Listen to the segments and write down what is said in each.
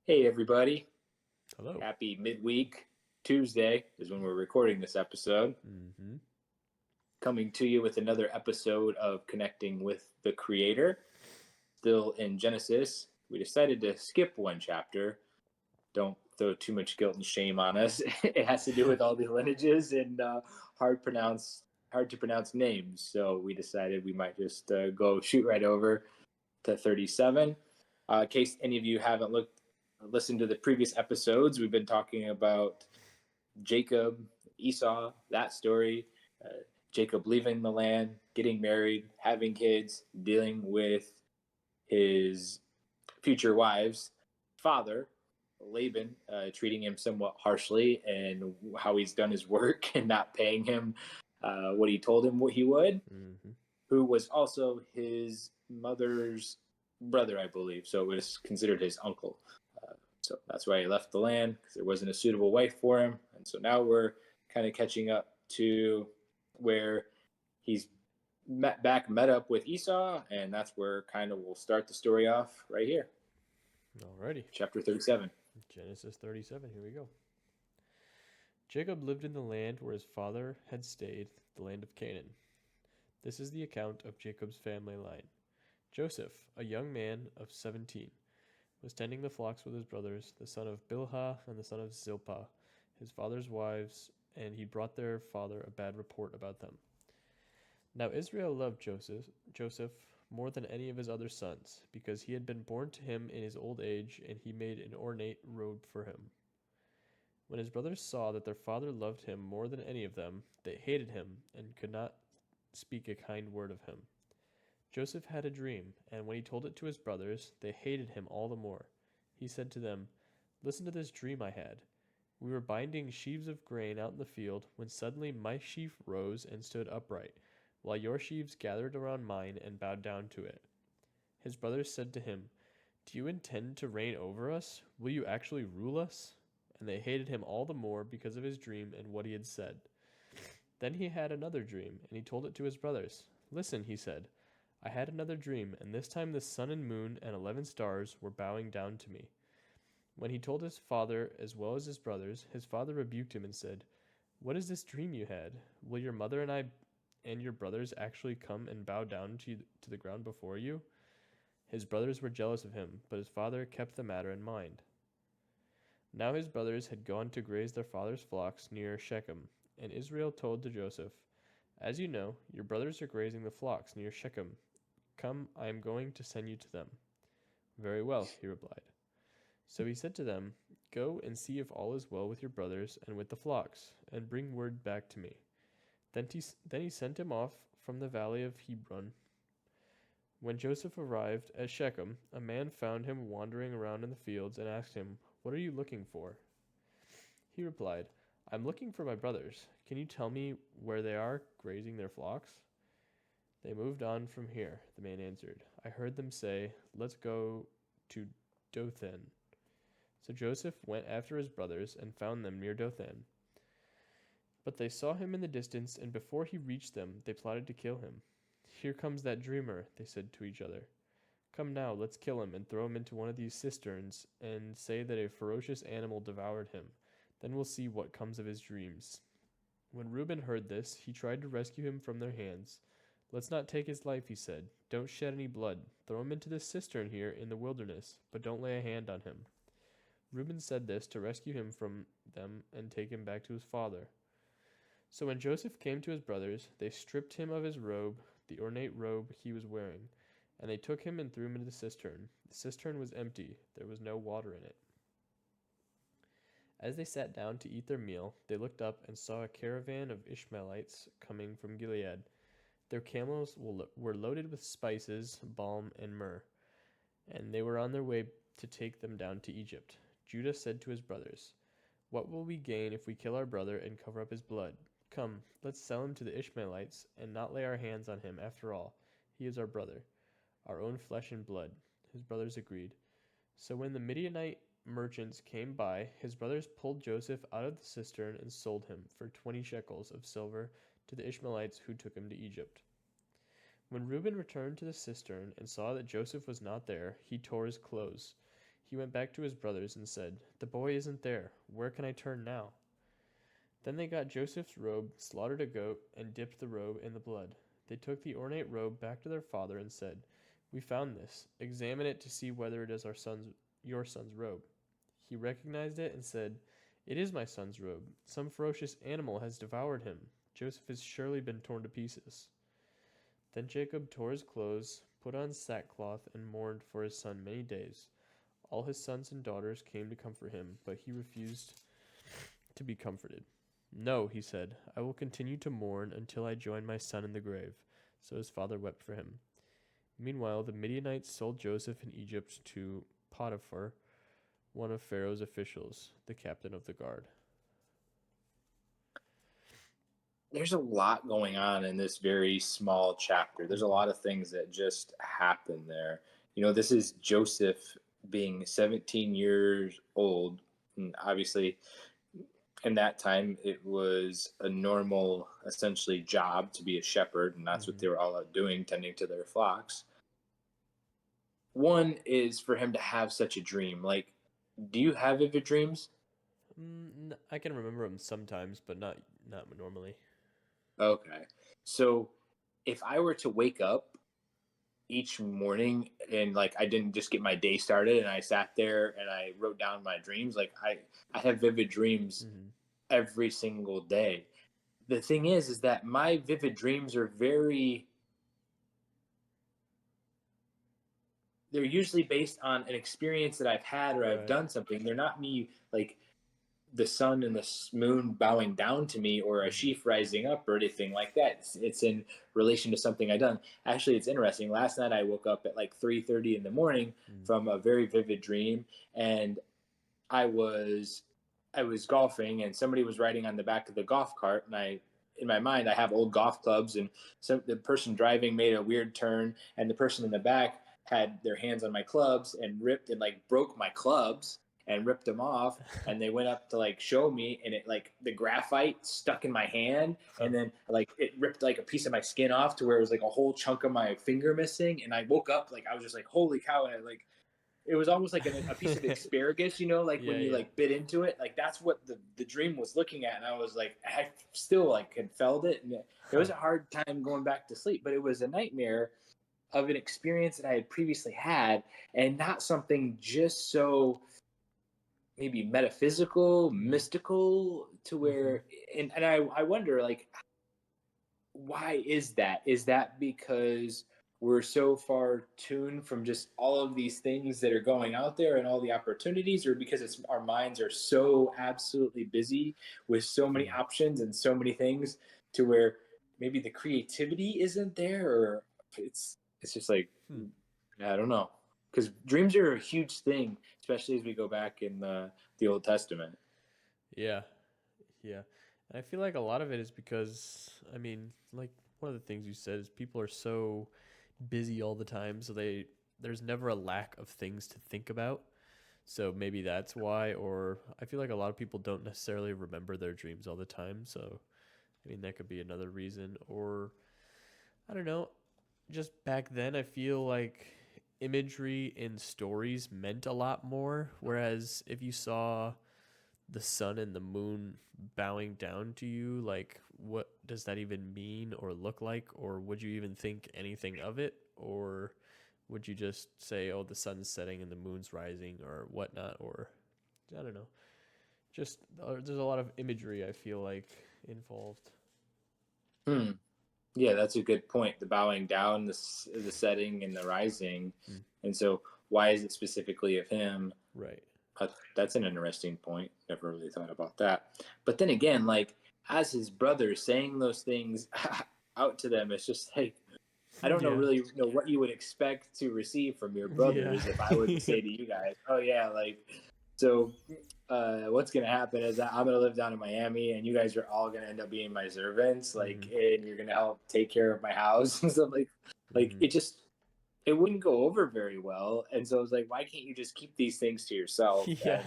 Hey, everybody. Hello. Happy midweek. Tuesday is when we're recording this episode. Mm-hmm. Coming to you with another episode of Connecting with the Creator. Still in Genesis. We decided to skip one chapter. Don't throw too much guilt and shame on us. It has to do with all the lineages and hard to pronounce names. So we decided we might just go shoot right over to 37. In case any of you haven't listened to the previous episodes, we've been talking about Jacob, Esau, that story, Jacob leaving the land, getting married, having kids, dealing with his future wives, father, Laban, treating him somewhat harshly, and how he's done his work and not paying him what he told him what he would, Mm-hmm. who was also his mother's brother, I believe. So it was considered his uncle. So that's why he left the land because there wasn't a suitable wife for him. And so now we're kind of catching up to where he's met up with Esau, and that's where kind of we'll start the story off right here, Alrighty. chapter 37. Genesis 37. Here we go. Jacob lived in the land where his father had stayed, the land of Canaan. This is the account of Jacob's family line. Joseph, a young man of 17, was tending the flocks with his brothers, the son of Bilhah and the son of Zilpah, his father's wives, and he brought their father a bad report about them. Now Israel loved Joseph more than any of his other sons, because he had been born to him in his old age, and he made an ornate robe for him. When his brothers saw that their father loved him more than any of them, they hated him and could not speak a kind word of him. Joseph had a dream, and when he told it to his brothers, they hated him all the more. He said to them, "Listen to this dream I had. We were binding sheaves of grain out in the field when suddenly my sheaf rose and stood upright, while your sheaves gathered around mine and bowed down to it." His brothers said to him, "Do you intend to reign over us? Will you actually rule us?" And they hated him all the more because of his dream and what he had said. Then he had another dream, and he told it to his brothers. "Listen," he said, "I had another dream, and this time the sun and moon and 11 stars were bowing down to me." When he told his father as well as his brothers, his father rebuked him and said, "What is this dream you had? Will your mother and I and your brothers actually come and bow down to the ground before you?" His brothers were jealous of him, but his father kept the matter in mind. Now his brothers had gone to graze their father's flocks near Shechem, and Israel told to Joseph, "As you know, your brothers are grazing the flocks near Shechem. Come, I am going to send you to them." "Very well," he replied. So he said to them, "Go and see if all is well with your brothers and with the flocks, and bring word back to me." Then he sent him off from the valley of Hebron. When Joseph arrived at Shechem, a man found him wandering around in the fields and asked him, "What are you looking for?" He replied, "I'm looking for my brothers. Can you tell me where they are, grazing their flocks?" "They moved on from here," the man answered. "I heard them say, 'Let's go to Dothan.'" So Joseph went after his brothers and found them near Dothan. But they saw him in the distance, and before he reached them, they plotted to kill him. "Here comes that dreamer," they said to each other. "Come now, let's kill him and throw him into one of these cisterns and say that a ferocious animal devoured him. Then we'll see what comes of his dreams." When Reuben heard this, he tried to rescue him from their hands. "Let's not take his life," he said. "Don't shed any blood. Throw him into this cistern here in the wilderness, but don't lay a hand on him." Reuben said this to rescue him from them and take him back to his father. So when Joseph came to his brothers, they stripped him of his robe, the ornate robe he was wearing, and they took him and threw him into the cistern. The cistern was empty, there was no water in it. As they sat down to eat their meal, they looked up and saw a caravan of Ishmaelites coming from Gilead. Their camels were loaded with spices, balm, and myrrh, and they were on their way to take them down to Egypt. Judah said to his brothers, "What will we gain if we kill our brother and cover up his blood? Come, let's sell him to the Ishmaelites and not lay our hands on him. After all, he is our brother, our own flesh and blood." His brothers agreed. So when the Midianite merchants came by, his brothers pulled Joseph out of the cistern and sold him for 20 shekels of silver to the Ishmaelites who took him to Egypt. When Reuben returned to the cistern and saw that Joseph was not there, he tore his clothes. He went back to his brothers and said, "The boy isn't there. Where can I turn now?" Then they got Joseph's robe, slaughtered a goat, and dipped the robe in the blood. They took the ornate robe back to their father and said, "We found this. Examine it to see whether it is your son's robe." He recognized it and said, "It is my son's robe. Some ferocious animal has devoured him. Joseph has surely been torn to pieces." Then Jacob tore his clothes, put on sackcloth, and mourned for his son many days. All his sons and daughters came to comfort him, but he refused to be comforted. "No," he said, "I will continue to mourn until I join my son in the grave." So his father wept for him. Meanwhile, the Midianites sold Joseph in Egypt to Potiphar, one of Pharaoh's officials, the captain of the guard. There's a lot going on in this very small chapter. There's a Mm-hmm. lot of things that just happen there. This is Joseph being 17 years old. And obviously, in that time, it was a normal, essentially, job to be a shepherd, and that's what Mm-hmm. they were all out doing, tending to their flocks. One is for him to have such a dream. Like, do you have vivid dreams? I can remember them sometimes, but not normally. Okay. So, if I were to wake up each morning and like I didn't just get my day started and I sat there and I wrote down my dreams, like I have vivid dreams Mm-hmm. every single day. The thing is that my vivid dreams are very they're usually based on an experience that I've had or I've Right. done something. They're not me like the sun and the moon bowing down to me or a Mm-hmm. sheaf rising up or anything like that. It's in relation to something I done. Actually, it's interesting. Last night I woke up at like 3:30 in the morning Mm-hmm. from a very vivid dream, and I was I was golfing, and somebody was riding on the back of the golf cart, and in my mind I have old golf clubs, and the person driving made a weird turn, and the person in the back had their hands on my clubs and ripped and like broke my clubs and ripped them off, and they went up to like show me, and it like the graphite stuck in my hand, Huh. and then like it ripped like a piece of my skin off to where it was like a whole chunk of my finger missing, and I woke up like I was just like holy cow, and I like it was almost like a piece of asparagus, like when Yeah, you yeah. like bit into it, like that's what the dream was looking at, and I was like, I still like had felt it, and it Huh. was a hard time going back to sleep, but it was a nightmare of an experience that I had previously had, and not something just so maybe metaphysical, Mm-hmm. mystical, to Mm-hmm. where, and I wonder like why is that? Is that because we're so far tuned from just all of these things that are going out there and all the opportunities, or because our minds are so absolutely busy with so many Hmm. options and so many things to where maybe the creativity isn't there, or it's just like Hmm. I don't know. Because dreams are a huge thing, especially as we go back in the Old Testament. Yeah. Yeah. And I feel like a lot of it is because, I mean, like one of the things you said is people are so busy all the time, so there's never a lack of things to think about. So maybe that's why, or I feel like a lot of people don't necessarily remember their dreams all the time. So, I mean, that could be another reason. Or, I don't know, just back then, I feel like imagery in stories meant a lot more. Whereas if you saw the sun and the moon bowing down to you, like what does that even mean or look like? Or would you even think anything of it? Or would you just say, oh, the sun's setting and the moon's rising or whatnot? Or I don't know. Just there's a lot of imagery I feel like involved. Hmm. Yeah, that's a good point. The bowing down, the setting, and the rising, Hmm. and so why is it specifically of him? Right. That's an interesting point. Never really thought about that. But then again, like as his brother saying those things out to them, it's just like I don't know Yeah. really know what you would expect to receive from your Yeah. brothers if I were to say to you guys, "Oh yeah, like so what's gonna happen is that I'm gonna live down in Miami, and you guys are all gonna end up being my servants, like, Hmm. and you're gonna help take care of my house and stuff like Hmm. it wouldn't go over very well. And so I was like, why can't you just keep these things to yourself? Yeah.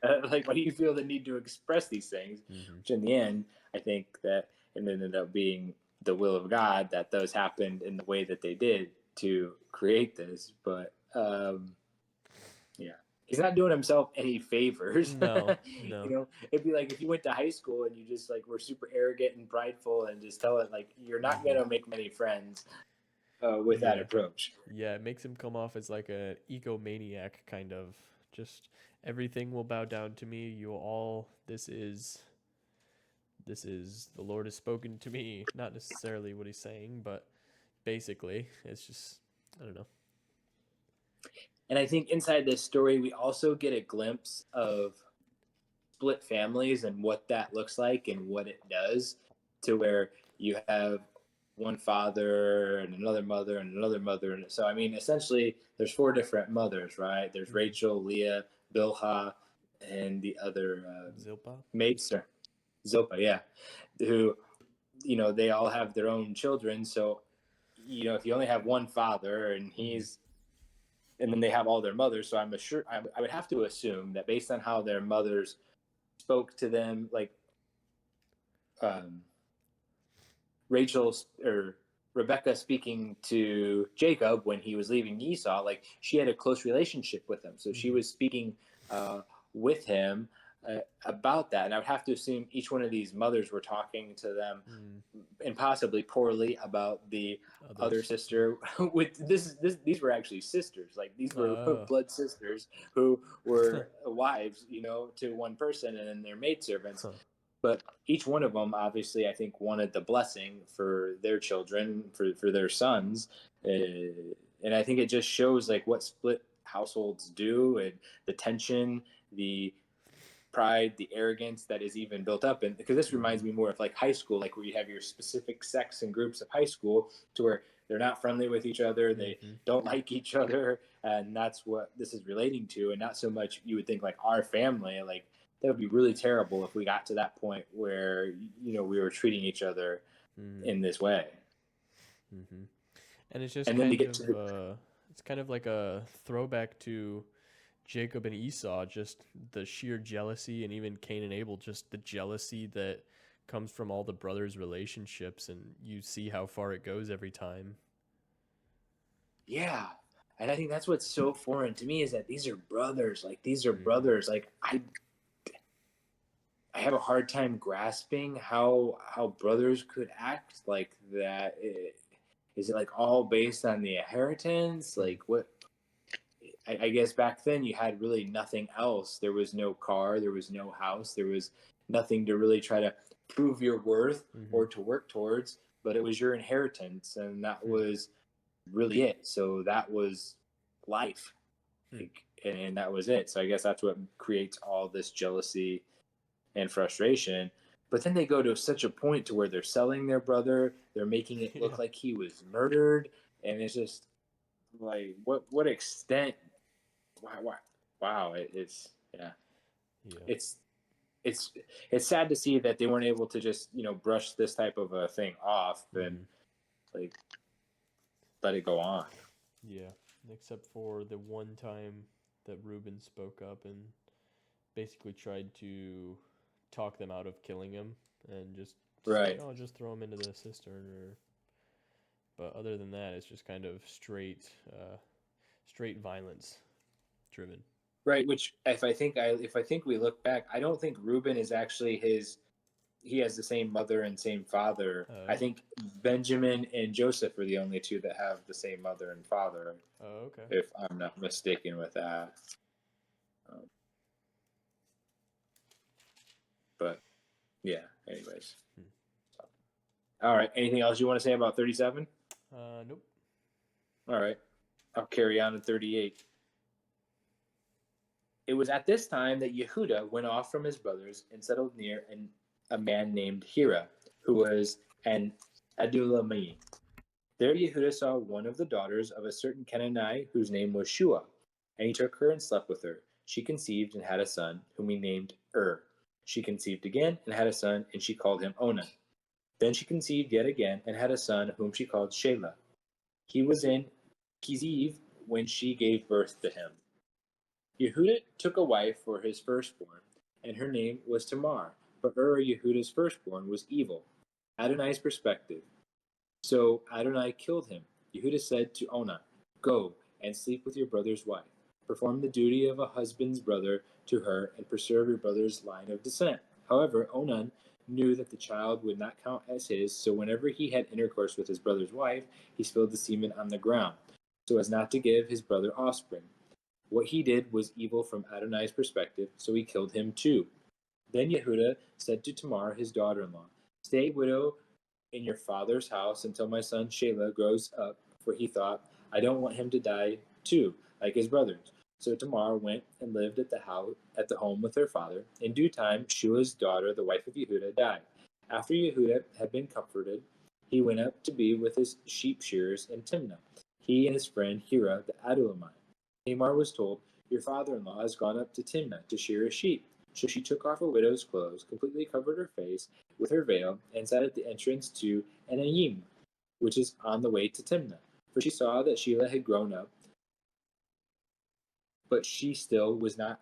And like, why do you feel the need to express these things? Hmm. Which in the end, I think that it ended up being the will of God that those happened in the way that they did to create this. But yeah. he's not doing himself any favors. No, You no. know, it'd be like if you went to high school and you just like were super arrogant and prideful and just tell it like you're not Hmm. gonna make many friends with that Yeah. approach. Yeah, it makes him come off as like a egomaniac kind of. Just everything will bow down to me. You all this is the Lord has spoken to me. Not necessarily what he's saying, but basically, it's just I don't know. And I think inside this story, we also get a glimpse of split families and what that looks like and what it does to where you have one father and another mother and another mother. And so, I mean, essentially, there's four different mothers, right? There's Hmm. Rachel, Leah, Bilhah, and the other Zilpa. maids, Zilpah, yeah, who, they all have their own children. So, if you only have one father Hmm. and then they have all their mothers. So I would have to assume that based on how their mothers spoke to them, like um, Rachel or Rebecca speaking to Jacob when he was leaving Esau, like she had a close relationship with him. So she Hmm. was speaking with him about that. And I would have to assume each one of these mothers were talking to them Mm. and possibly poorly about the other Others. sister. With these were actually sisters. Like these were Oh. blood sisters who were wives, to one person, and then their maidservants. Huh. But each one of them, obviously, I think wanted the blessing for their children, for their sons, and I think it just shows like what split households do, and the tension, the pride, the arrogance that is even built up. And because this reminds Hmm. me more of like high school, like where you have your specific sects and groups of high school to where they're not friendly with each other, they Hmm. don't like each other, and that's what this is relating to. And not so much you would think like our family, like that would be really terrible if we got to that point where we were treating each other Hmm. in this way. Hmm. And it's just And then to kind get to of the it's kind of like a throwback to Jacob and Esau, just the sheer jealousy, and even Cain and Abel, just the jealousy that comes from all the brothers' relationships, and you see how far it goes every time. yeah, and I think that's what's so foreign to me is that these are brothers, like these are Hmm. brothers, like I have a hard time grasping how brothers could act like that. Is it like all based on the inheritance? Hmm. Like what? I guess back then you had really nothing else. There was no car, there was no house, there was nothing to really try to prove your worth Hmm. or to work towards. But it was your inheritance, and that Hmm. was really it. So that was life, Hmm. like, and that was it. So I guess that's what creates all this jealousy and frustration. But then they go to such a point to where they're selling their brother, they're making it Yeah. look like he was murdered, and it's just like what extent? Why? Wow! It's yeah, Yeah. it's it's it's sad to see that they weren't able to just brush this type of a thing off and Hmm. like let it go on. Yeah. Except for the one time that Reuben spoke up and basically tried to talk them out of killing him and just say, Right. "Oh, just throw him into the cistern." Or, but other than that, it's just kind of straight violence driven. Right, which if I think we look back, I don't think Reuben is actually his. He has the same mother and same father. I Oh. think Benjamin and Joseph are the only two that have the same mother and father, Oh, okay. if I'm not mistaken with that. Um, but yeah, anyways. Hmm. All right. Anything else you want to say about 37? Nope. All right. I'll carry on to 38. It was at this time that Yehuda went off from his brothers and settled near a man named Hira, who was an Adulami. There Yehuda saw one of the daughters of a certain Canaanite whose name was Shua, and he took her and slept with her. She conceived and had a son, whom he named She conceived again and had a son, and she called him Onan. Then she conceived yet again and had a son, whom she called Shelah. He was in Kiziv when she gave birth to him. Yehuda took a wife for his firstborn, and her name was Tamar. But Yehuda's firstborn, was evil. Adonai's perspective. So Adonai killed him. Yehuda said to Onan, "Go and sleep with your brother's wife." Perform the duty of a husband's brother to her and preserve your brother's line of descent. However, Onan knew that the child would not count as his, so whenever he had intercourse with his brother's wife, he spilled the semen on the ground, so as not to give his brother offspring. What he did was evil from Adonai's perspective, so he killed him too. Then Yehuda said to Tamar, his daughter-in-law, "Stay, widow, in your father's house until my son Shelah grows up," for he thought, "I don't want him to die too, like his brothers." So Tamar went and lived at the home with her father. In due time, Shua's daughter, the wife of Yehuda, died. After Yehuda had been comforted, he went up to be with his sheep shearers in Timnah, he and his friend Hira the Adulamite. Tamar was told, "Your father-in-law has gone up to Timnah to shear his sheep." So she took off her widow's clothes, completely covered her face with her veil, and sat at the entrance to Enayim, which is on the way to Timnah. For she saw that Shelah had grown up, but she still was not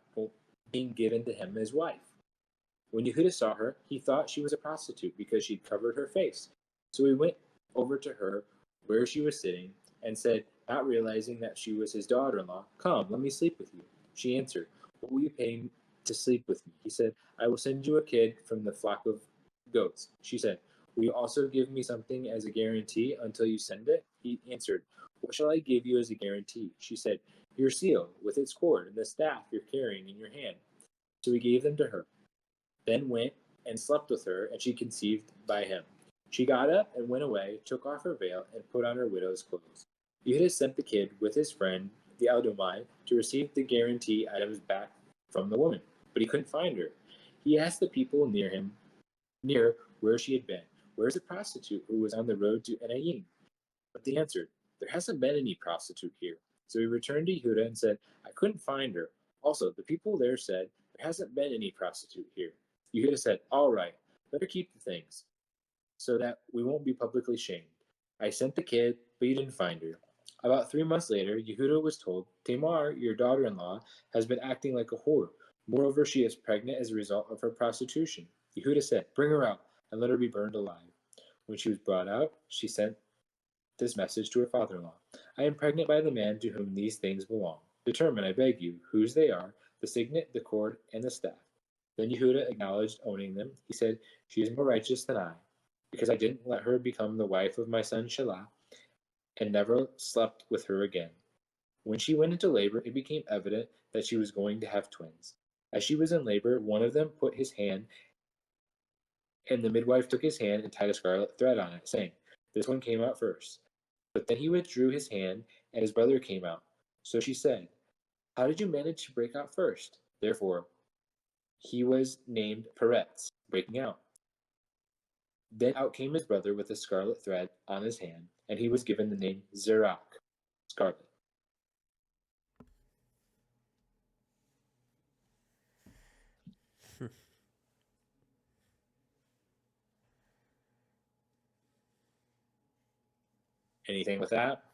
being given to him as wife. When Yehuda saw her, he thought she was a prostitute because she'd covered her face. So he went over to her where she was sitting and said, not realizing that she was his daughter-in-law, "Come, let me sleep with you." She answered, "What will you pay to sleep with me?" He said, "I will send you a kid from the flock of goats." She said, "Will you also give me something as a guarantee until you send it?" He answered, "What shall I give you as a guarantee?" She said, "Your seal with its cord and the staff you're carrying in your hand." So he gave them to her, then went and slept with her, and she conceived by him. She got up and went away, took off her veil, and put on her widow's clothes. Yehuda sent the kid with his friend, the Edomite, to receive the guarantee items back from the woman, but he couldn't find her. He asked the people near where she had been, "Where's the prostitute who was on the road to Enayim?" But they answered, "There hasn't been any prostitute here." So he returned to Yehuda and said, "I couldn't find her." Also, the people there said, "There hasn't been any prostitute here." Yehuda said, "All right, better keep the things, so that we won't be publicly shamed. I sent the kid, but you didn't find her." About 3 months later, Yehuda was told, "Tamar, your daughter-in-law, has been acting like a whore. Moreover, she is pregnant as a result of her prostitution." Yehuda said, "Bring her out, and let her be burned alive." When she was brought out, she sent this message to her father-in-law: "I am pregnant by the man to whom these things belong. Determine, I beg you, whose they are, the signet, the cord, and the staff." Then Yehuda acknowledged owning them. He said, "She is more righteous than I, because I didn't let her become the wife of my son Shelah, and never slept with her again." When she went into labor, it became evident that she was going to have twins. As she was in labor, one of them put his hand, and the midwife took his hand and tied a scarlet thread on it, saying, "This one came out first." But then he withdrew his hand, and his brother came out. So she said, "How did you manage to break out first?" Therefore, he was named Peretz, breaking out. Then out came his brother with a scarlet thread on his hand, and he was given the name Zerach, scarlet. Anything with that?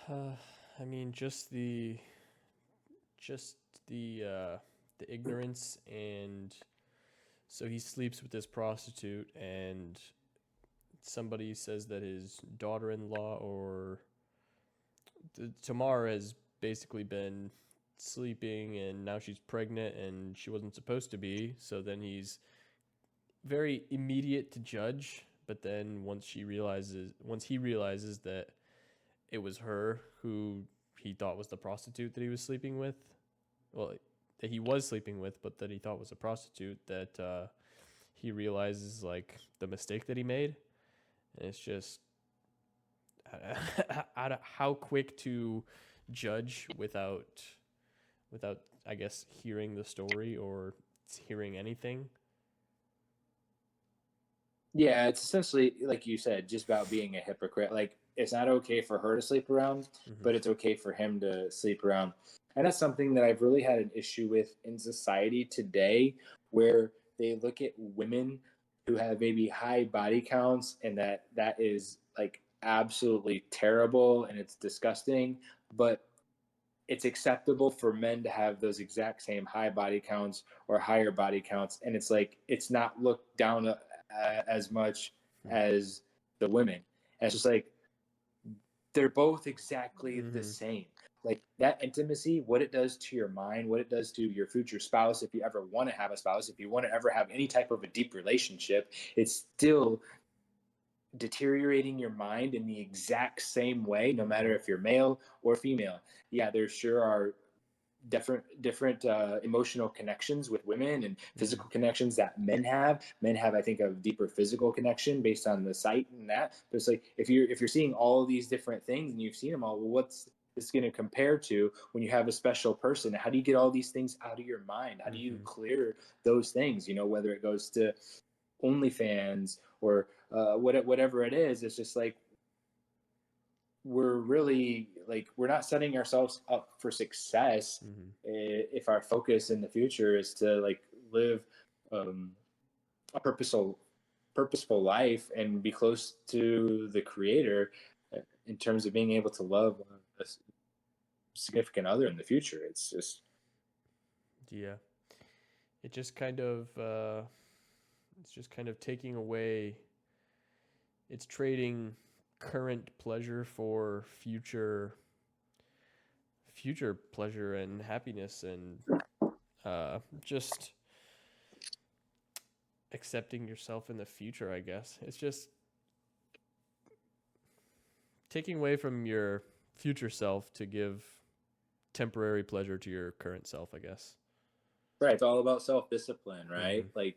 I mean, just the ignorance, and so he sleeps with this prostitute, and somebody says that his daughter-in-law or Tamar has basically been sleeping, and now she's pregnant and she wasn't supposed to be. So then he's very immediate to judge, but then once he realizes that it was her who he thought was the prostitute that he was sleeping with, well, that he was sleeping with, but that he thought was a prostitute, that he realizes like the mistake that he made, and it's just how quick to judge without I guess hearing the story or hearing anything. Yeah, it's essentially, like you said, just about being a hypocrite. Like, it's not okay for her to sleep around, Mm-hmm. but it's okay for him to sleep around. And that's something that I've really had an issue with in society today, where they look at women who have maybe high body counts, and that is like absolutely terrible and it's disgusting. But it's acceptable for men to have those exact same high body counts or higher body counts, and it's like it's not looked down as much as the women. And it's just like they're both exactly the Mm-hmm. same. like that intimacy, what it does to your mind, what it does to your future spouse, if you ever want to have a spouse, if you want to ever have any type of a deep relationship, it's still deteriorating your mind in the exact same way, no matter if you're male or female. Yeah, there sure are different emotional connections with women and physical connections that men have, I think, a deeper physical connection based on the sight and that. But it's like if you're seeing all these different things and you've seen them all, well, what's this going to compare to when you have a special person? How do you get all these things out of your mind? How do you clear those things, whether it goes to OnlyFans or whatever it is? It's just like we're really like we're not setting ourselves up for success if our focus in the future is to like live a purposeful life and be close to the creator in terms of being able to love a significant other in the future. It's just Yeah. It just kind of it's just kind of taking away, it's trading current pleasure for future pleasure and happiness, and just accepting yourself in the future, I guess. It's just taking away from your future self to give temporary pleasure to your current self, I guess. right. It's all about self-discipline, right? Mm-hmm. Like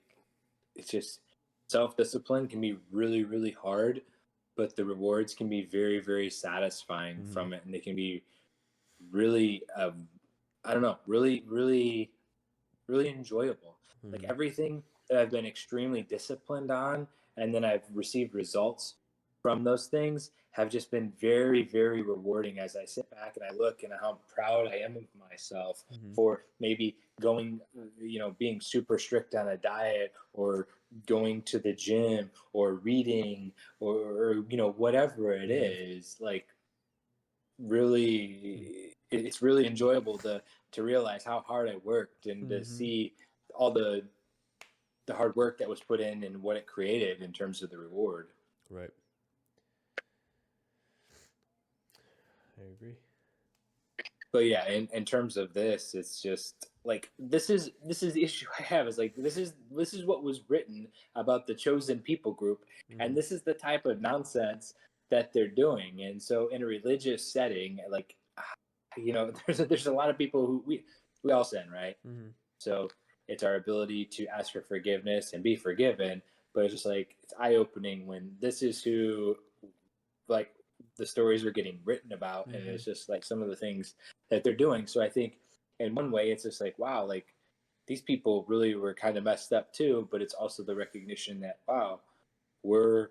it's just self-discipline can be really, really hard, but the rewards can be very, very satisfying Mm-hmm. from it, and they can be really I don't know, really, really, really enjoyable. Like Mm-hmm. everything that I've been extremely disciplined on, and then I've received results from those things have just been very, very rewarding as I sit back and I look and how proud I am of myself Mm-hmm. for maybe going, being super strict on a diet or going to the gym or reading or whatever it Mm-hmm. is. Like really it's really enjoyable to realize how hard I worked and to Mm-hmm. see all the hard work that was put in and what it created in terms of the reward. Right. I agree. But yeah, in terms of this, it's just like this is the issue I have is like this is what was written about the chosen people group, Mm-hmm. and this is the type of nonsense that they're doing. And so in a religious setting, like there's a lot of people who we all sin, right? Mm-hmm. So it's our ability to ask for forgiveness and be forgiven. But it's just like it's eye opening when this is who like the stories are getting written about, and Mm-hmm. it's just like some of the things that they're doing. So I think in one way it's just like wow, like these people really were kind of messed up too. But it's also the recognition that wow, we're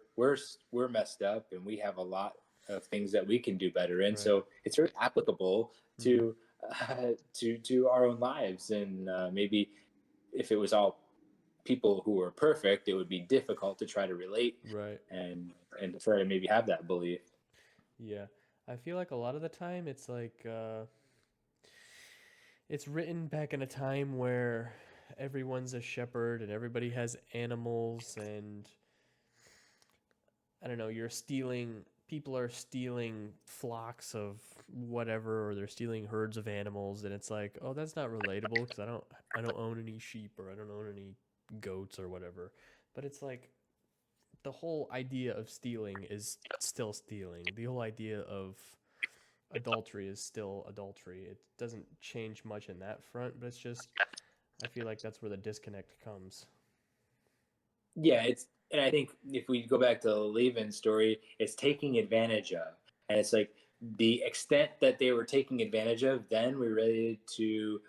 messed up and we have a lot of things that we can do better. And Right. so it's very applicable Mm-hmm. to our own lives. And maybe if it was all people who were perfect, it would be difficult to try to relate Right. and and try to maybe have that belief. Yeah. I feel like a lot of the time it's like it's written back in a time where everyone's a shepherd and everybody has animals, and I don't know, people are stealing flocks of whatever, or they're stealing herds of animals, and it's like, "Oh, that's not relatable because I don't own any sheep, or I don't own any goats or whatever." But it's like the whole idea of stealing is still stealing. The whole idea of adultery is still adultery. It doesn't change much in that front, but it's just I feel like that's where the disconnect comes. Yeah, and I think if we go back to the Levin story, it's taking advantage of, and it's like the extent that they were taking advantage of then related to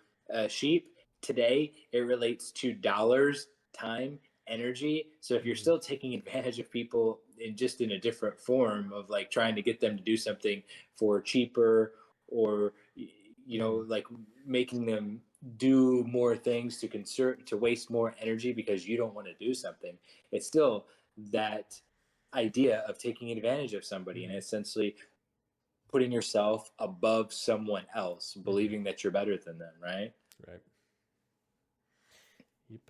sheep. Today, it relates to dollars, time, energy. So if you're Mm-hmm. still taking advantage of people in just in a different form of like trying to get them to do something for cheaper or Mm-hmm. like making them do more things to conserve to waste more energy because you don't want to do something, it's still that idea of taking advantage of somebody and Mm-hmm. essentially putting yourself above someone else, Mm-hmm. believing that you're better than them, right? Right. Yep.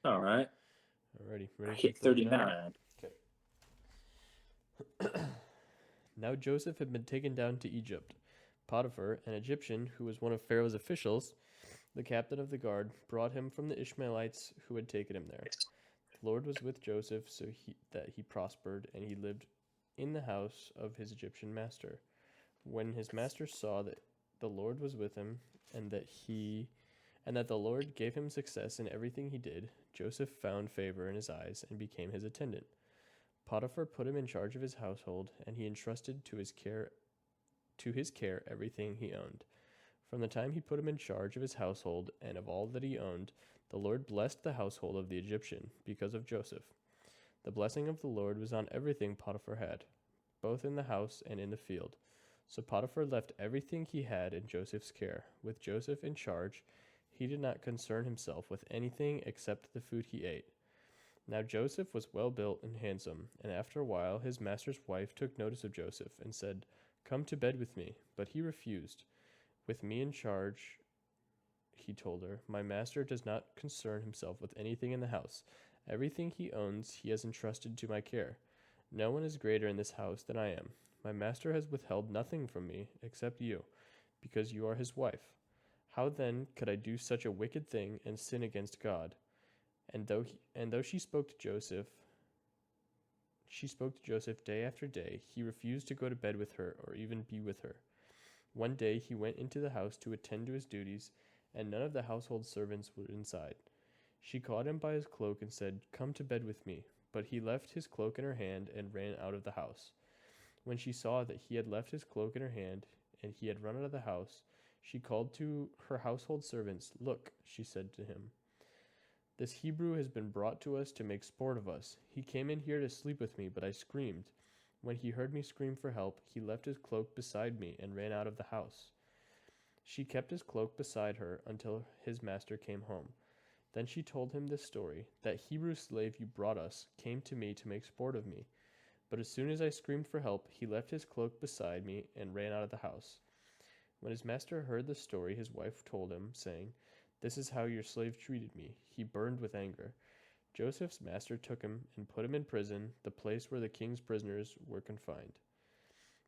All right. Alrighty. I Ready for hit 39? 39. Okay. Now Joseph had been taken down to Egypt. Potiphar, an Egyptian who was one of Pharaoh's officials, the captain of the guard, brought him from the Ishmaelites who had taken him there. The Lord was with Joseph so that he prospered, and he lived in the house of his Egyptian master. When his master saw that the Lord was with him, and that the Lord gave him success in everything he did, Joseph found favor in his eyes and became his attendant. Potiphar put him in charge of his household, and he entrusted to his care everything he owned. From the time he put him in charge of his household and of all that he owned, the Lord blessed the household of the Egyptian because of Joseph. The blessing of the Lord was on everything Potiphar had, both in the house and in the field. So Potiphar left everything he had in Joseph's care. With Joseph in charge, he did not concern himself with anything except the food he ate. Now Joseph was well built and handsome, and after a while his master's wife took notice of Joseph and said, "Come to bed with me." But he refused. "With me in charge," he told her, "my master does not concern himself with anything in the house. Everything he owns he has entrusted to my care. No one is greater in this house than I am. My master has withheld nothing from me except you, because you are his wife. How then could I do such a wicked thing and sin against God?" And though she spoke to Joseph day after day, he refused to go to bed with her or even be with her. One day he went into the house to attend to his duties, and none of the household servants were inside. She caught him by his cloak and said, "Come to bed with me." But he left his cloak in her hand and ran out of the house. When she saw that he had left his cloak in her hand and he had run out of the house, she called to her household servants. "Look," she said to him, "this Hebrew has been brought to us to make sport of us. He came in here to sleep with me, but I screamed. When he heard me scream for help, he left his cloak beside me and ran out of the house." She kept his cloak beside her until his master came home. Then she told him this story: "That Hebrew slave you brought us came to me to make sport of me. But as soon as I screamed for help, he left his cloak beside me and ran out of the house." When his master heard the story, his wife told him, saying, "This is how your slave treated me." He burned with anger. Joseph's master took him and put him in prison, the place where the king's prisoners were confined.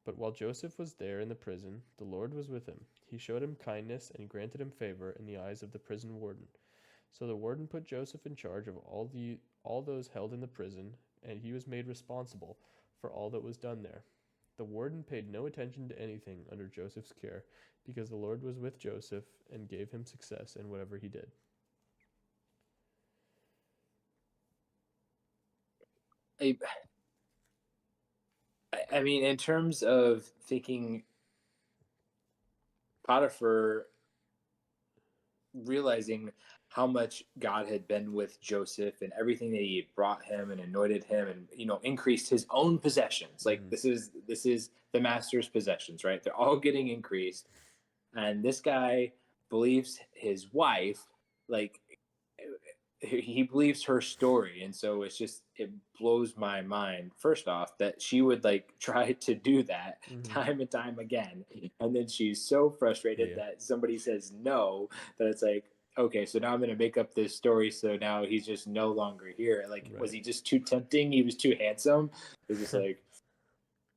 But while Joseph was there in the prison, the Lord was with him. He showed him kindness and granted him favor in the eyes of the prison warden. So the warden put Joseph in charge of all those held in the prison, and he was made responsible for all that was done there. The warden paid no attention to anything under Joseph's care, because the Lord was with Joseph and gave him success in whatever he did. I, I mean, in terms of thinking, Potiphar realizing how much God had been with Joseph and everything that he had brought him and anointed him and increased his own possessions. Like Mm-hmm. this is the master's possessions, right? They're all getting increased. And this guy believes his wife, like he believes her story, and so it blows my mind first off that she would like try to do that Mm-hmm. time and time again, and then she's so frustrated Yeah. that somebody says no, that it's like, okay, so now I'm going to make up this story, so now he's just no longer here. Like, was Right. he just too tempting? He was too handsome. It was just like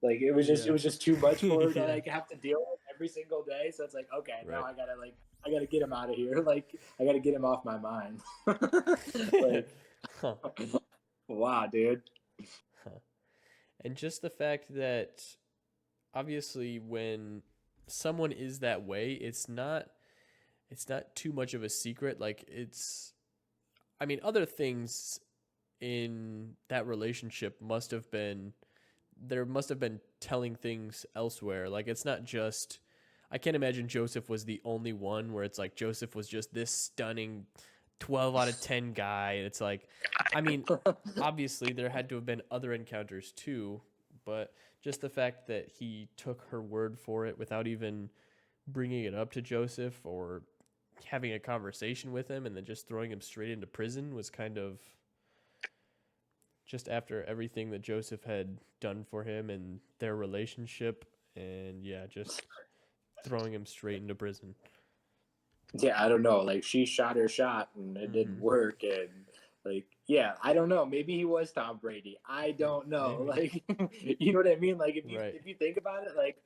it Yeah. was just too much for her to Yeah. like have to deal with every single day. So it's like, okay, now Right. I gotta get him out of here. Like I gotta get him off my mind. Like, Huh. wow, dude. Huh. And just the fact that obviously when someone is that way, it's not too much of a secret. Like I mean, other things in that relationship must have been telling things elsewhere. Like it's not just I can't imagine Joseph was the only one where it's like Joseph was just this stunning 12 out of 10 guy. And it's like, I mean, obviously there had to have been other encounters too, but just the fact that he took her word for it without even bringing it up to Joseph or having a conversation with him and then just throwing him straight into prison was kind of just after everything that Joseph had done for him and their relationship, and yeah, just throwing him straight into prison. Yeah, I don't know. Like she shot her shot and it didn't Mm-hmm. work, and like Yeah, I don't know. Maybe he was Tom Brady. I don't know. Maybe. Like, you know what I mean? Like, Right. if you think about it, like,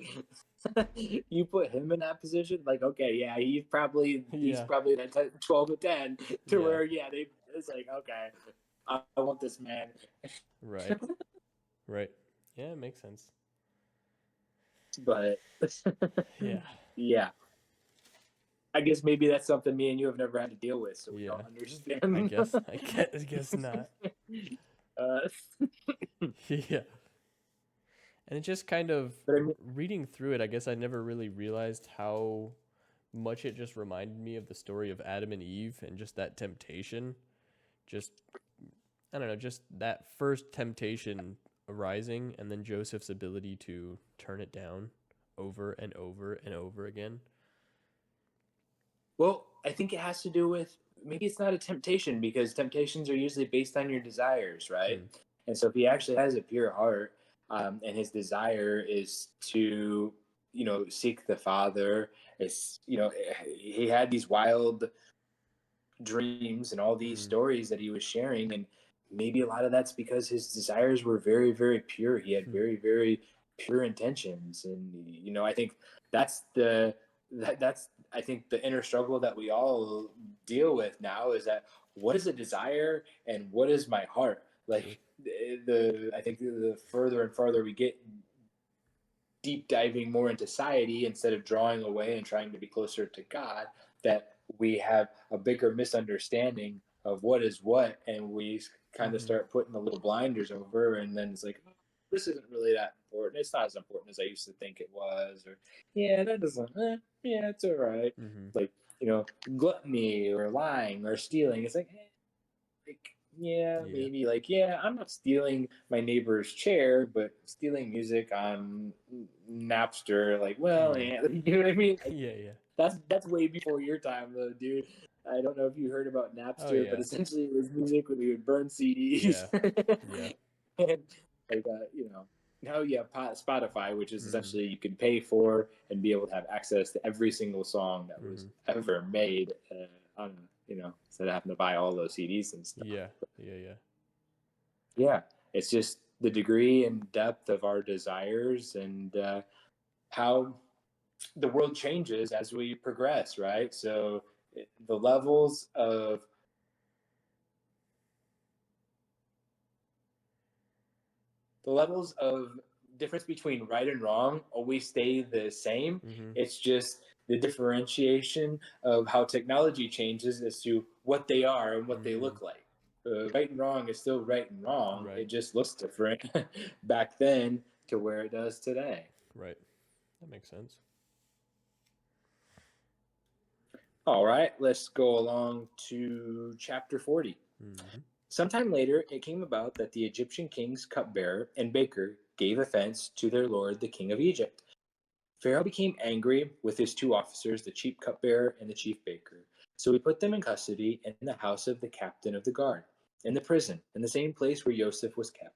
you put him in that position, like, okay, yeah, he's Yeah. probably that 12 to 10 to Yeah. where, yeah, it's like, okay, I want this man. Right. Right. Yeah, it makes sense. But Yeah. yeah, I guess maybe that's something me and you have never had to deal with, so we Yeah. don't I understand. guess. I guess not. uh, Yeah. And it just kind of but I mean, reading through it, I guess I never really realized how much it just reminded me of the story of Adam and Eve and just that temptation. Just I don't know, just that first temptation arising and then Joseph's ability to turn it down over and over and over again. well, I think it has to do with maybe it's not a temptation because temptations are usually based on your desires, right? Mm. And so if he actually has a pure heart, and his desire is to, seek the Father, he had these wild dreams and all these Mm. stories that he was sharing, and maybe a lot of that's because his desires were very, very pure. He had Mm. very, very pure intentions, and I think that's that's I think the inner struggle that we all deal with now is that what is a desire and what is my heart True. like. I think the further and farther we get deep diving more into society instead of drawing away and trying to be closer to God, that we have a bigger misunderstanding of what is what, and we kind of Mm-hmm. start putting the little blinders over, and then it's like, this isn't really that important. It's not as important as I used to think it was, or yeah, that doesn't. Yeah, it's all right. Mm-hmm. Like gluttony or lying or stealing. It's like yeah, Yeah. maybe like yeah, I'm not stealing my neighbor's chair, but stealing music on Napster, like, well, Yeah. yeah, you know what I mean? Like, Yeah, yeah. that's way before your time, though, dude. I don't know if you heard about Oh Napster, but yeah. essentially it was music where we would burn CDs. Yeah. Yeah. And like now you have Spotify, which is Mm-hmm. essentially you can pay for and be able to have access to every single song that was Mm-hmm. ever made on instead of having to buy all those CDs and stuff. Yeah. Yeah, yeah. Yeah, it's just the degree and depth of our desires, and how the world changes as we progress, right? So the levels of the levels of difference between right and wrong always stay the same. Mm-hmm. It's just the differentiation of how technology changes as to what they are and what they Mm. look like. Right and wrong is still right and wrong. Right. It just looks different back then to where it does today. Right. That makes sense. All right, let's go along to chapter 40. Mm-hmm. Sometime later, it came about that the Egyptian king's cupbearer and baker gave offense to their lord, the king of Egypt. Pharaoh became angry with his two officers, the chief cupbearer and the chief baker. So he put them in custody in the house of the captain of the guard, in the prison, in the same place where Joseph was kept.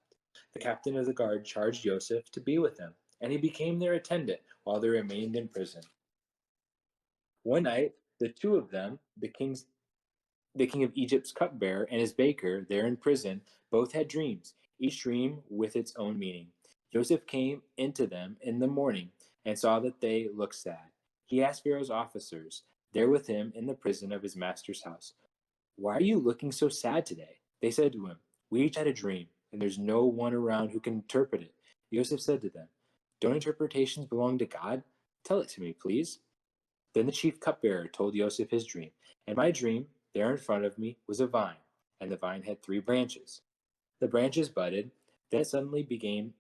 The captain of the guard charged Joseph to be with them, and he became their attendant while they remained in prison. One night, the two of them, the king of Egypt's cupbearer and his baker, there in prison, both had dreams, each dream with its own meaning. Joseph came into them in the morning and saw that they looked sad. He asked Pharaoh's officers, there with him in the prison of his master's house, why are you looking so sad today? They said to him, we each had a dream, and there's no one around who can interpret it. Joseph said to them, don't interpretations belong to God? Tell it to me, please. Then the chief cupbearer told Joseph his dream. And my dream, there in front of me, was a vine, and the vine had 3 branches. The branches budded, then it suddenly began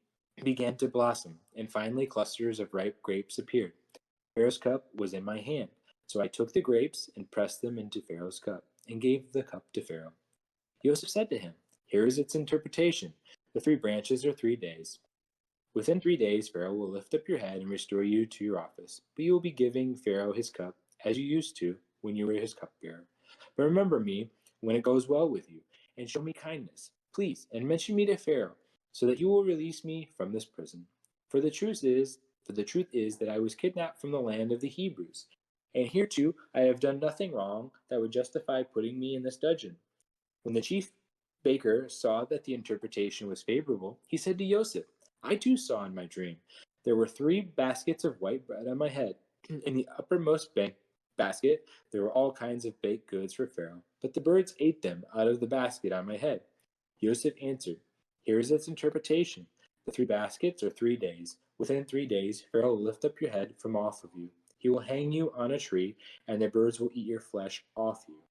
to blossom, and finally clusters of ripe grapes appeared. Pharaoh's cup was in my hand, so I took the grapes and pressed them into Pharaoh's cup, and gave the cup to Pharaoh. Joseph said to him, here is its interpretation. The 3 branches are 3 days. Within 3 days, Pharaoh will lift up your head and restore you to your office, but you will be giving Pharaoh his cup, as you used to when you were his cupbearer. But remember me when it goes well with you, and show me kindness, please, and mention me to Pharaoh, so that you will release me from this prison. For the truth is that I was kidnapped from the land of the Hebrews, and hereto I have done nothing wrong that would justify putting me in this dungeon. When the chief baker saw that the interpretation was favorable, he said to Joseph, I too saw in my dream. There were 3 baskets of white bread on my head. In the uppermost basket, there were all kinds of baked goods for Pharaoh, but the birds ate them out of the basket on my head. Joseph answered, here is its interpretation. The 3 baskets are 3 days. Within 3 days, Pharaoh will lift up your head from off of you. He will hang you on a tree, and the birds will eat your flesh off you.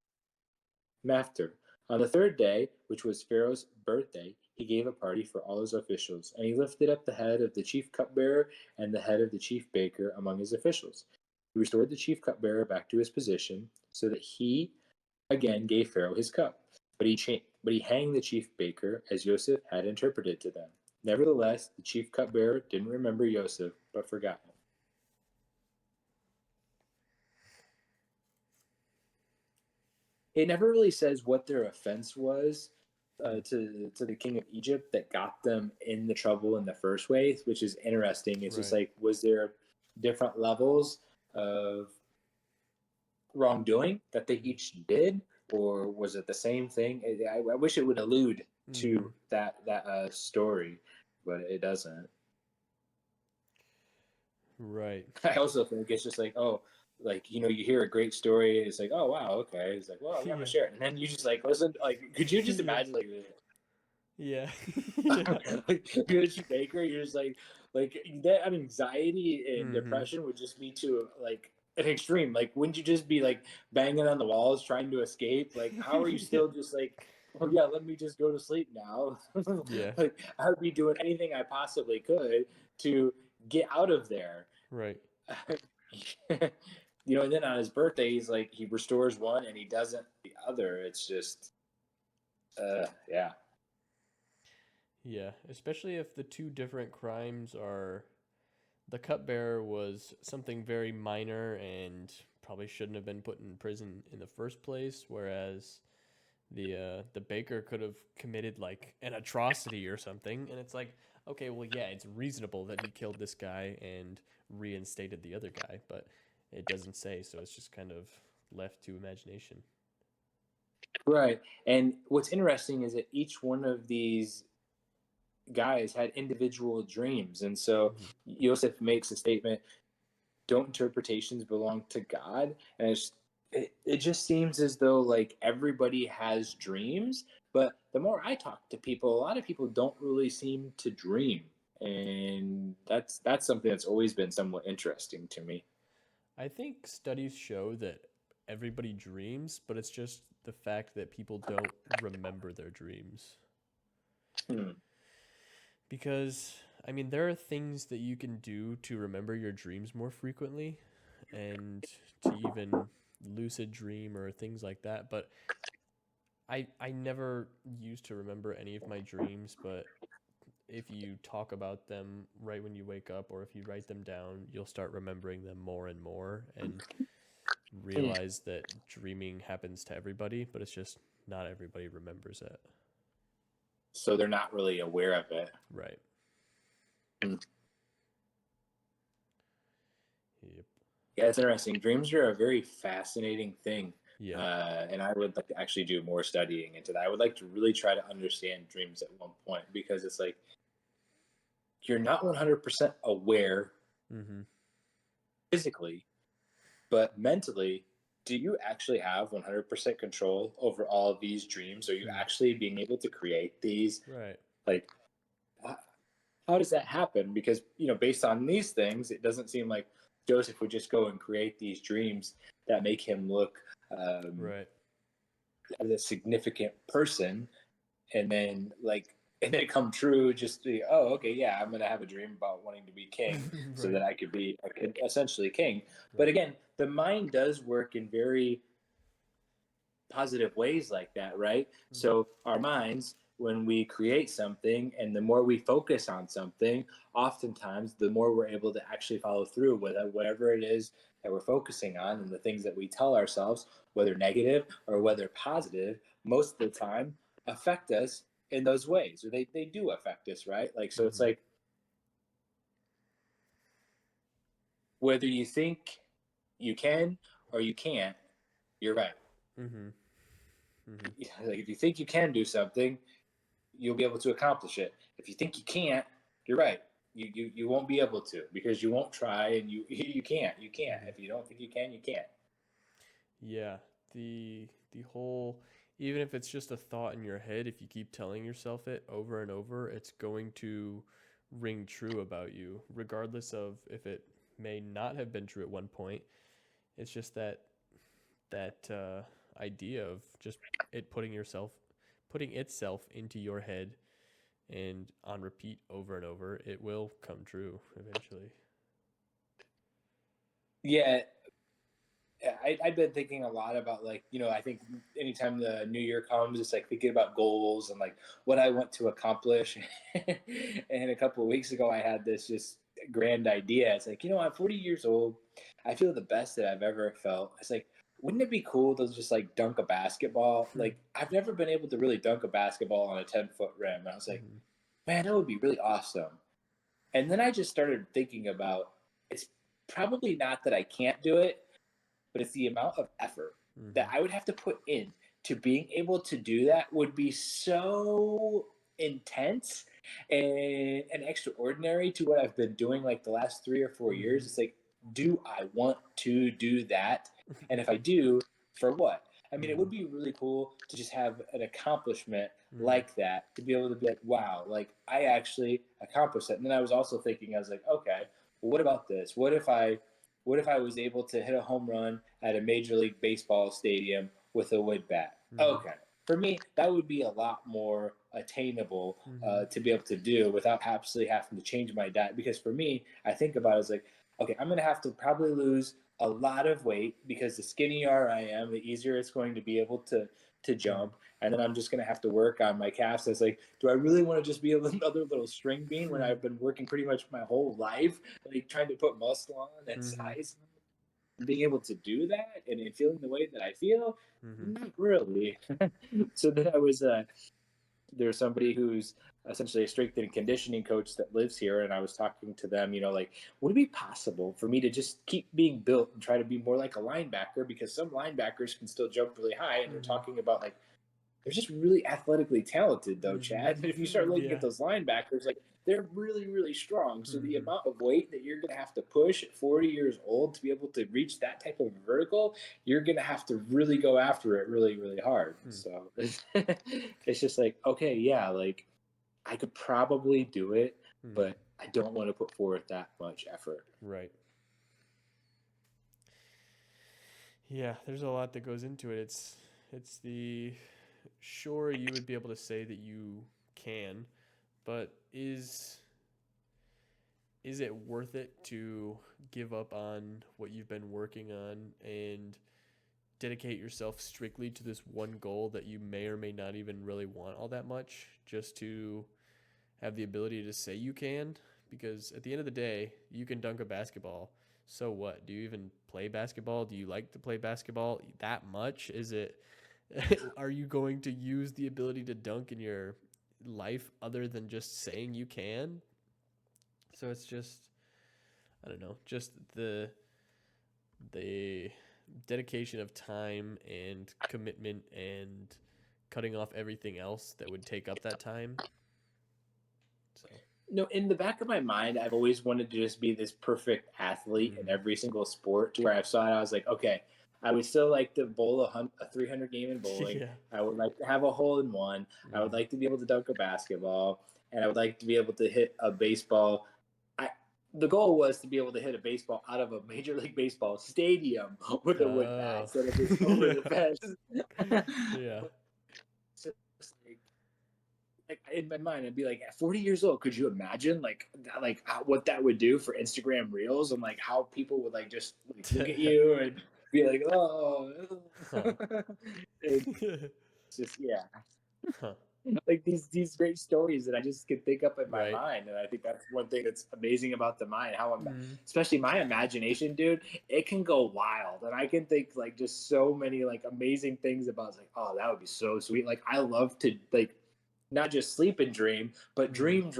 After, on the 3rd day, which was Pharaoh's birthday, he gave a party for all his officials, and he lifted up the head of the chief cupbearer and the head of the chief baker among his officials. He restored the chief cupbearer back to his position, so that he again gave Pharaoh his cup. But he hanged the chief baker as Joseph had interpreted to them. Nevertheless, the chief cupbearer didn't remember Joseph, but forgot him. It never really says what their offense was to the king of Egypt that got them in the trouble in the first place, which is interesting. It's just Right. like, was there different levels of wrongdoing that they each did, or was it the same thing? I wish it would allude to that story, but it doesn't. Right. I also think it's just like, oh, like, you hear a great story, it's like, oh wow, okay, it's like, well, I'm gonna Yeah. share it, and then you just like listen, like, could you just Yeah. imagine like Yeah. Yeah. like good baker, you're just like that anxiety and Mm-hmm. depression would just be to like an extreme. Like, wouldn't you just be like banging on the walls trying to escape? Like, how are you Yeah. still just like, oh yeah, let me just go to sleep now? Yeah. Like, I would be doing anything I possibly could to get out of there. Right. And then on his birthday, he's like, he restores one and he doesn't the other. It's just, yeah. Yeah. Especially if the two different crimes are the cupbearer was something very minor and probably shouldn't have been put in prison in the first place, whereas the baker could have committed like an atrocity or something, and it's like, okay, well, yeah, it's reasonable that he killed this guy and reinstated the other guy, but it doesn't say, so it's just kind of left to imagination. Right. And what's interesting is that each one of these guys had individual dreams. And so Mm-hmm. Yosef makes a statement, don't interpretations belong to God? And it just seems as though like everybody has dreams, but the more I talk to people, a lot of people don't really seem to dream. And that's something that's always been somewhat interesting to me. I think studies show that everybody dreams, but it's just the fact that people don't remember their dreams. Hmm. Because, I mean, there are things that you can do to remember your dreams more frequently and to even lucid dream or things like that. But I never used to remember any of my dreams, but if you talk about them right when you wake up or if you write them down, you'll start remembering them more and more and realize that dreaming happens to everybody, but it's just not everybody remembers it. So they're not really aware of it. Right. Hmm. Yep. Yeah, it's interesting. Dreams are a very fascinating thing. Yeah. And I would like to actually do more studying into that. I would like to really try to understand dreams at one point because it's like you're not 100% aware Mm-hmm. physically, but mentally, do you actually have 100% control over all of these dreams? Are you Hmm. actually being able to create these? Right. Like, how does that happen? Because, based on these things, it doesn't seem like Joseph would just go and create these dreams that make him look Right. as a significant person and then come true just oh, okay, yeah, I'm gonna have a dream about wanting to be king so Right. that I could essentially king. But Right. again, the mind does work in very positive ways like that, right? Mm-hmm. So our minds, when we create something and the more we focus on something, oftentimes the more we're able to actually follow through with whatever it is that we're focusing on, and the things that we tell ourselves, whether negative or whether positive, most of the time affect us in those ways, or they do affect us, right? Like, so it's Mm-hmm. like whether you think you can or you can't, you're right. Mm-hmm. Like if you think you can do something, you'll be able to accomplish it. If you think you can't, you're right. You won't be able to because you won't try and you can't. You can't. Mm-hmm. If you don't think you can, you can't. Yeah, the whole, even if it's just a thought in your head, if you keep telling yourself it over and over, it's going to ring true about you, regardless of if it may not have been true at one point. It's just that idea of just it putting itself into your head and on repeat over and over, it will come true eventually. Yeah, I've been thinking a lot about like I think anytime the new year comes, it's like thinking about goals and like what I want to accomplish. And a couple of weeks ago, I had this just grand idea. It's like I'm 40 years old. I feel the best that I've ever felt. It's like wouldn't it be cool to just like dunk a basketball? Like I've never been able to really dunk a basketball on a 10-foot rim. And I was like, Mm-hmm. man, that would be really awesome. And then I just started thinking about it's probably not that I can't do it, but it's the amount of effort Mm-hmm. that I would have to put in to being able to do that would be so intense and extraordinary to what I've been doing like the last 3 or 4 years. Mm-hmm. It's like, do I want to do that? And if I do, for what? I mean, it Mm-hmm. would be really cool to just have an accomplishment Mm-hmm. like that, to be able to be like, wow, like I actually accomplished it. And then I was also thinking, I was like, okay, well, what about this? What if I was able to hit a home run at a Major League Baseball stadium with a wood bat? Mm-hmm. Okay. For me, that would be a lot more attainable Mm-hmm. to be able to do without absolutely having to change my diet. Because for me, I think about it as like, okay, I'm going to have to probably lose a lot of weight because the skinnier I am, the easier it's going to be able to Mm-hmm. jump. And then I'm just going to have to work on my calves. So it's like, do I really want to just be another little string bean when I've been working pretty much my whole life, like trying to put muscle on and Mm-hmm. size? Being able to do that and feeling the way that I feel, Mm-hmm. not really. So then there's somebody who's essentially a strength and conditioning coach that lives here, and I was talking to them, like, would it be possible for me to just keep being built and try to be more like a linebacker because some linebackers can still jump really high, and they're Mm-hmm. talking about like they're just really athletically talented, though, Chad. And if you start Mm-hmm. looking Yeah. at those linebackers, like they're really, really strong. So the Mm-hmm. amount of weight that you're going to have to push at 40 years old to be able to reach that type of vertical, you're going to have to really go after it really, really hard. Hmm. So it's just like, okay, yeah, like I could probably do it, Mm-hmm. but I don't want to put forth that much effort. Right. Yeah, there's a lot that goes into it. It's the sure you would be able to say that you can, but is it worth it to give up on what you've been working on and dedicate yourself strictly to this one goal that you may or may not even really want all that much just to have the ability to say you can? Because at the end of the day, you can dunk a basketball. So what? Do you even play basketball? Do you like to play basketball that much? Is it are you going to use the ability to dunk in your life other than just saying you can? So it's just I don't know, just the dedication of time and commitment and cutting off everything else that would take up that time. So, No, in the back of my mind, I've always wanted to just be this perfect athlete in mm-hmm. every single sport. To where I saw it, I was like, okay, I would still like to bowl a 300 game in bowling. Yeah. I would like to have a hole in one. I would Mm-hmm. like to be able to dunk a basketball, and I would like to be able to hit a baseball. I The goal was to be able to hit a baseball out of a Major League Baseball stadium with a wood bat Oh. instead of just over Yeah. the fence. Yeah. But it's just like in my mind, I'd be like, at 40 years old, could you imagine like what that would do for Instagram Reels and like how people would like just like look at you and be like, oh, Huh. it's just Huh. like these great stories that I just could think up in my Right. mind, and I think that's one thing that's amazing about the mind. Mm-hmm. Especially my imagination, dude, it can go wild, and I can think like just so many like amazing things about. It's like, oh, that would be so sweet. Like I love to like not just sleep and dream, but dream.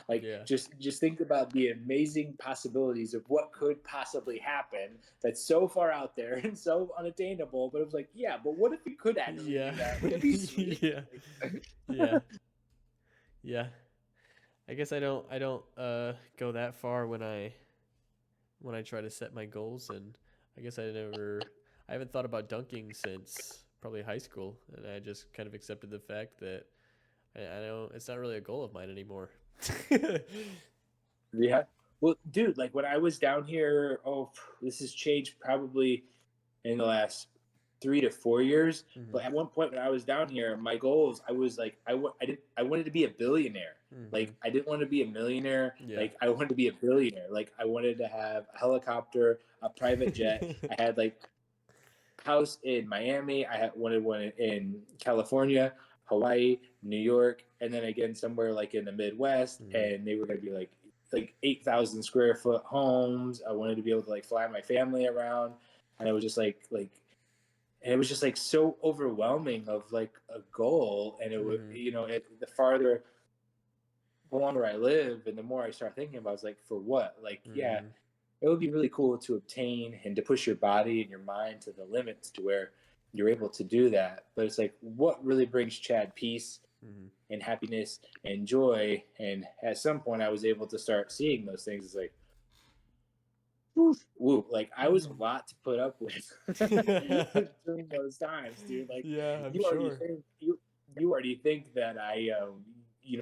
Like Yeah. just think about the amazing possibilities of what could possibly happen that's so far out there and so unattainable. But it was like, yeah, but what if we could actually Yeah. do that? Wouldn't it be sweet? Yeah. Yeah. Yeah. I guess I don't go that far when I try to set my goals, and I guess I haven't thought about dunking since probably high school, and I just kind of accepted the fact that I don't it's not really a goal of mine anymore. Yeah. Well, dude, like when I was down here, this has changed probably in the last 3 to 4 years. Hmm. But at one point when I was down here, my goals, I was like, I wanted to be a billionaire. Hmm. Like I didn't want to be a millionaire. Yeah. Like I wanted to be a billionaire. Like I wanted to have a helicopter, a private jet. I had like house in Miami. I had wanted one in California, Hawaii, New York, and then again somewhere like in the Midwest. Hmm. And they were going to be like 8,000 square foot homes. I wanted to be able to like fly my family around, and it was just and it was just like so overwhelming of like a goal. And it would, Hmm. the longer I live, and the more I start thinking about, it's like for what? Like, yeah, Hmm. it would be really cool to obtain and to push your body and your mind to the limits to where you're able to do that. But it's like, what really brings Chad peace Hmm. and happiness and joy? And at some point, I was able to start seeing those things. It's like, woo, like I was a lot to put up with during those times, dude. Like Yeah, I'm you already sure. think you already think that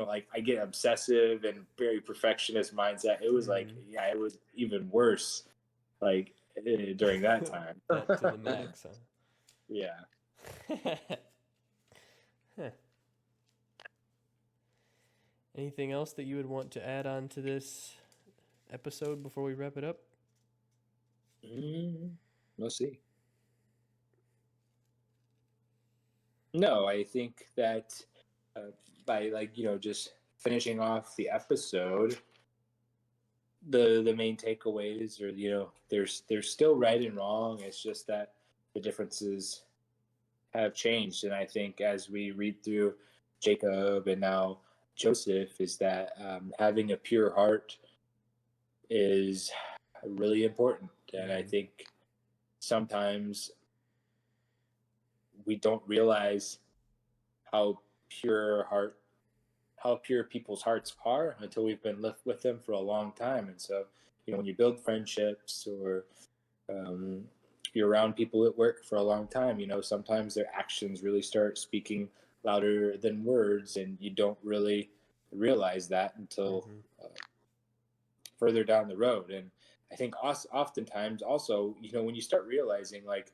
like I get obsessive and very perfectionist mindset. It was like, Hmm. yeah, it was even worse. Like during that time. That to the max, Yeah. huh? Huh. Anything else that you would want to add on to this episode before we wrap it up? Mm, we'll see. No, I think that by like just finishing off the episode, the main takeaways are there's still right and wrong. It's just that the differences have changed, and I think as we read through Jacob and now Joseph, is that having a pure heart is really important, and I Hmm. think sometimes we don't realize how pure heart how pure people's hearts are until we've been lived with them for a long time. And so, when you build friendships or um, you're around people at work for a long time, sometimes their actions really start speaking louder than words, and you don't really realize that until Hmm. uh, further down the road. And I think oftentimes also, when you start realizing like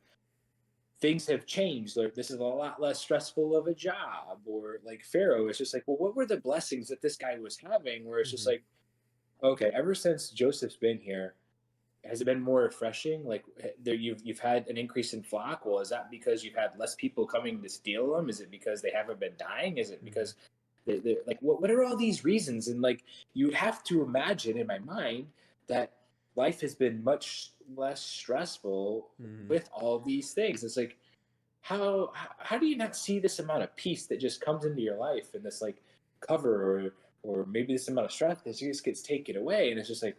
things have changed. Like this is a lot less stressful of a job, or like Pharaoh is just like, well, what were the blessings that this guy was having? Where it's just Hmm. like, okay, ever since Joseph's been here, has it been more refreshing? Like there, you've had an increase in flock. Well, is that because you've had less people coming to steal them? Is it because they haven't been dying? Is it Hmm. because they're like what are all these reasons? And like you have to imagine in my mind that life has been much less stressful Hmm. with all these things. It's like how do you not see this amount of peace that just comes into your life, and this like cover or maybe this amount of stress that just gets taken away? And it's just like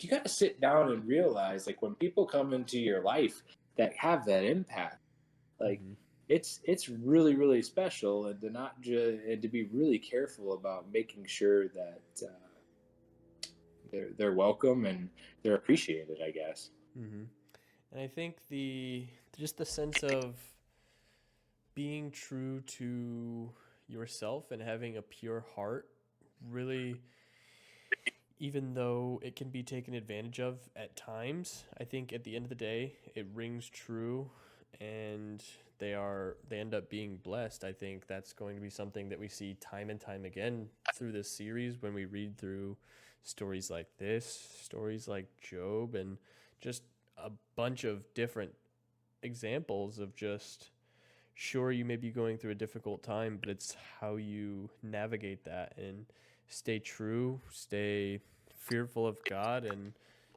you got to sit down and realize like when people come into your life that have that impact, like Hmm. it's really really special. And to not just and to be really careful about making sure that they're welcome and they're appreciated, I guess. Hmm. And I think the just the sense of being true to yourself and having a pure heart really, even though it can be taken advantage of at times, I think at the end of the day it rings true, and they end up being blessed. I think that's going to be something that we see time and time again through this series when we read through stories like this, stories like Job, and just a bunch of different examples of just, sure, you may be going through a difficult time, but it's how you navigate that and stay true, stay fearful of God, and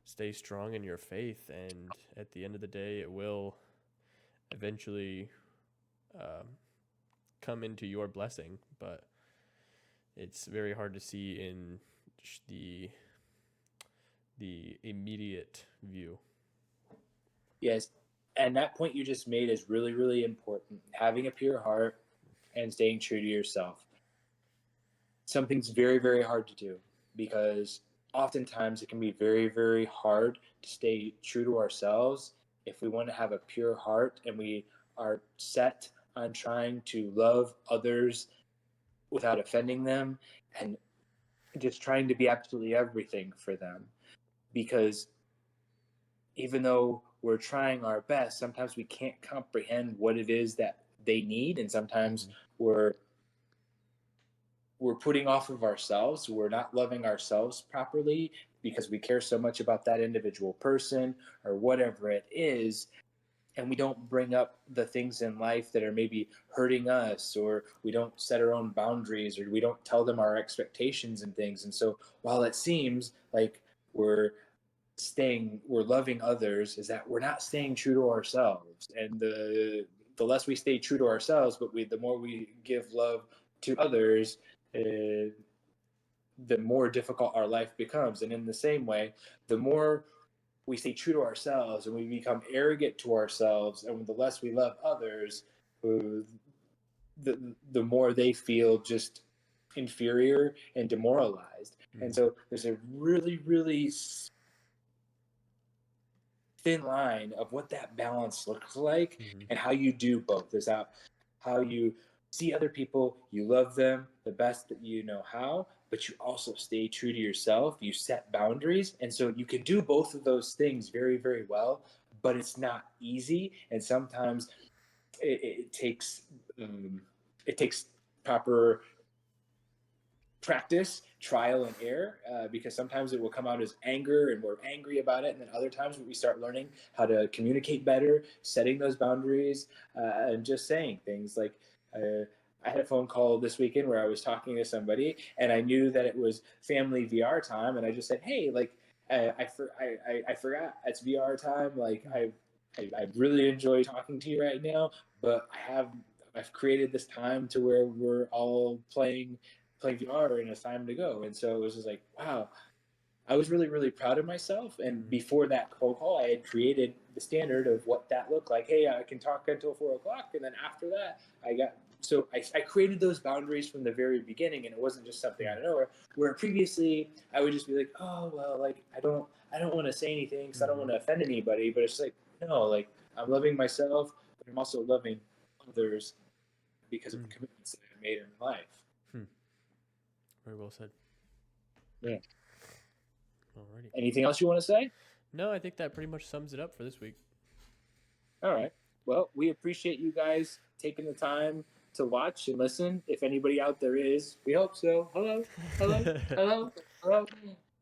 stay strong in your faith. And at the end of the day, it will eventually um, come into your blessing, but it's very hard to see in the immediate view. Yes. And that point you just made is really, really important. Having a pure heart and staying true to yourself. Something's very, very hard to do because oftentimes it can be very, very hard to stay true to ourselves if we want to have a pure heart and we are set on trying to love others without offending them and just trying to be absolutely everything for them. Because even though we're trying our best, sometimes we can't comprehend what it is that they need, and sometimes we're putting off of ourselves. We're not loving ourselves properly because we care so much about that individual person or whatever it is. And we don't bring up the things in life that are maybe hurting us, or we don't set our own boundaries, or we don't tell them our expectations and things. And so while it seems like we're loving others, is that we're not staying true to ourselves. And the less we stay true to ourselves, but the more we give love to others, the more difficult our life becomes. And in the same way, the more we stay true to ourselves and we become arrogant to ourselves, and the less we love others, the more they feel just inferior and demoralized. And so there's a really, really thin line of what that balance looks like, and how you do both. Is how you see other people, you love them the best that you know how, but you also stay true to yourself. You set boundaries, and so you can do both of those things very, very well. But it's not easy, and sometimes it takes proper practice, trial and error, because sometimes it will come out as anger and we're angry about it, and then other times we start learning how to communicate better, setting those boundaries, and just saying things like, I had a phone call this weekend where I was talking to somebody and I knew that it was family VR time, and I just said, hey, like, I forgot it's VR time. Like, I really enjoy talking to you right now, but I've created this time to where we're all playing VR and it's time to go. And so it was just like, wow, I was really, really proud of myself. And before that phone call, I had created the standard of what that looked like. Hey, I can talk until 4 o'clock. And then after that, I created those boundaries from the very beginning, and it wasn't just something out of nowhere. Where previously I would just be like, oh, well, like, I don't want to say anything because I don't want to offend anybody. But it's like, no, like, I'm loving myself, but I'm also loving others because of the commitments that I've made in life. Very well said. Yeah. Alrighty. Anything else you want to say? No, I think that pretty much sums it up for this week. All right. Well, we appreciate you guys taking the time to watch and listen. If anybody out there is, we hope so. Hello, hello, hello, hello.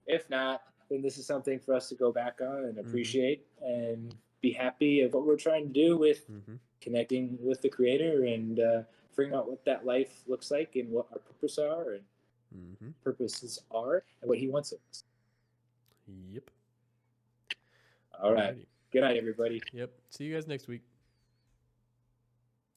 If not, then this is something for us to go back on and appreciate and be happy of what we're trying to do with connecting with the Creator and figuring out what that life looks like and what our purposes are and what He wants of us. Yep. All right. Good night, everybody. Yep. See you guys next week.